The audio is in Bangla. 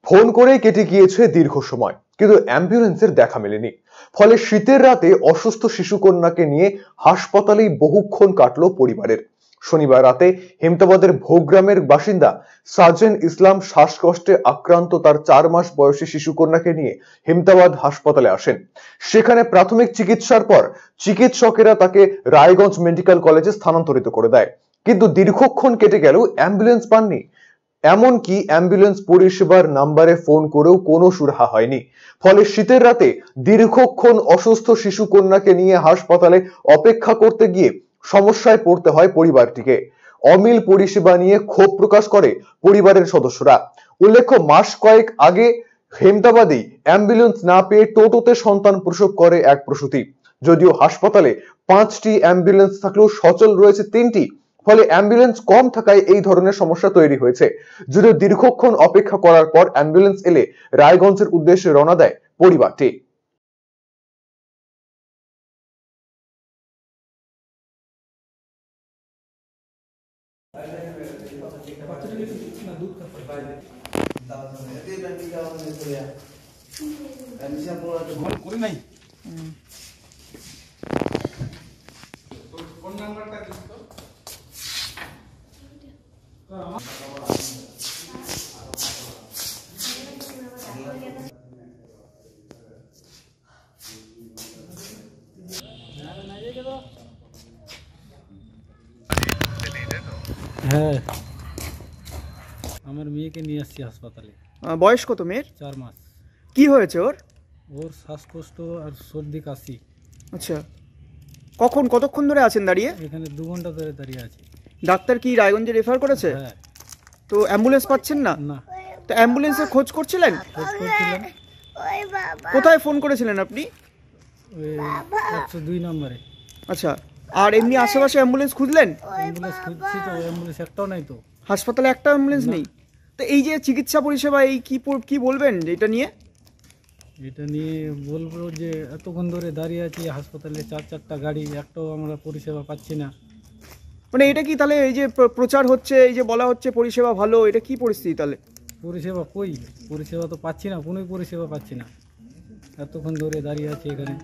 ফোন করেই কেটে গিয়েছে দীর্ঘ সময়, কিন্তু অ্যাম্বুলেন্সের দেখা মেলেনি। ফলে শীতের রাতে অসুস্থ শিশুকন্যাকে নিয়ে হাসপাতালেই বহুক্ষণ কাটলো পরিবারের। শনিবার রাতে হেমতাবাদের ভোগ্রামের বাসিন্দা সাজেন ইসলাম শ্বাসকষ্টে আক্রান্ত তার 4 মাস বয়সী শিশুকন্যাকে নিয়ে হেমতাবাদ হাসপাতালে আসেন। সেখানে প্রাথমিক চিকিৎসার পর চিকিৎসকেরা তাকে রায়গঞ্জ মেডিকেল কলেজে স্থানান্তরিত করে দেয়, কিন্তু দীর্ঘক্ষণ কেটে গেল অ্যাম্বুলেন্স পাননি। এমনকি অ্যাম্বুলেন্স পরিষেবার নাম্বারে ফোন করেও কোনো সুরাহা হয়নি। ফলে শীতের রাতে দীর্ঘক্ষণ অসুস্থ শিশু কন্যাকে নিয়ে হাসপাতালে অপেক্ষা করতে গিয়ে সমস্যায় পড়তে হয় পরিবারটিকে। অমিল পরিষেবা নিয়ে ক্ষোভ প্রকাশ করে পরিবারের সদস্যরা। উল্লেখ্য, মাস কয়েক আগে হেমতাবাদেই অ্যাম্বুলেন্স না পেয়ে টোটোতে সন্তান প্রসব করে এক প্রসূতি। যদিও হাসপাতালে 5টি অ্যাম্বুলেন্স থাকলেও সচল রয়েছে 3টি। ফলে অ্যাম্বুলেন্স কম থাকায় এই ধরনের সমস্যা তৈরি হয়েছে। যদিও দীর্ঘক্ষণ অপেক্ষা করার পর অ্যাম্বুলেন্স এলে রায়গঞ্জের উদ্দেশ্যে রওনা দেয় পরিবারটি। হ্যাঁ, আমার মেয়েকে নিয়ে আসছি হাসপাতালে। বয়স কত মেয়ের? 4 মাস। কি হয়েছে ওর? ওর শ্বাসকষ্ট আর সর্দি কাশি। আচ্ছা, কতক্ষণ ধরে আছেন দাঁড়িয়ে? এখানে 2 ঘন্টা ধরে দাঁড়িয়ে আছি। ডাক্তার কি রায়গঞ্জে রেফার করেছে? হ্যাঁ। তো অ্যাম্বুলেন্স পাচ্ছেন না? না, তো অ্যাম্বুলেন্সের খোঁজ করছিলেন? খোঁজ করছিলাম। কোথায় ফোন করেছিলেন আপনি? ওই 102 নম্বরে। আচ্ছা, আর এমনি আশেপাশে অ্যাম্বুলেন্স খুঁজলেন? অ্যাম্বুলেন্স খুঁজছি তো, অ্যাম্বুলেন্স একটাও নাই তো। হাসপাতালে একটা অ্যাম্বুলেন্স না। নেই? তো এই যে চিকিৎসা পরিষেবা, এই কি বলবেন এটা নিয়ে? এটা নিয়ে বলবো যে এতক্ষণ ধরে দাঁড়িয়ে আছি হাসপাতালে, 4টা গাড়ি, একটাও আমরা পরিষেবা পাচ্ছি না। মানে এটা কি তাহলে এই যে প্রচার হচ্ছে, এই যে বলা হচ্ছে পরিষেবা ভালো, এটা কি পরিস্থিতি তাহলে? পরিষেবা পরিষেবা তো পাচ্ছি না, কোনোই পরিষেবা পাচ্ছি না। এতক্ষণ ধরে দাঁড়িয়ে আছি এখানে।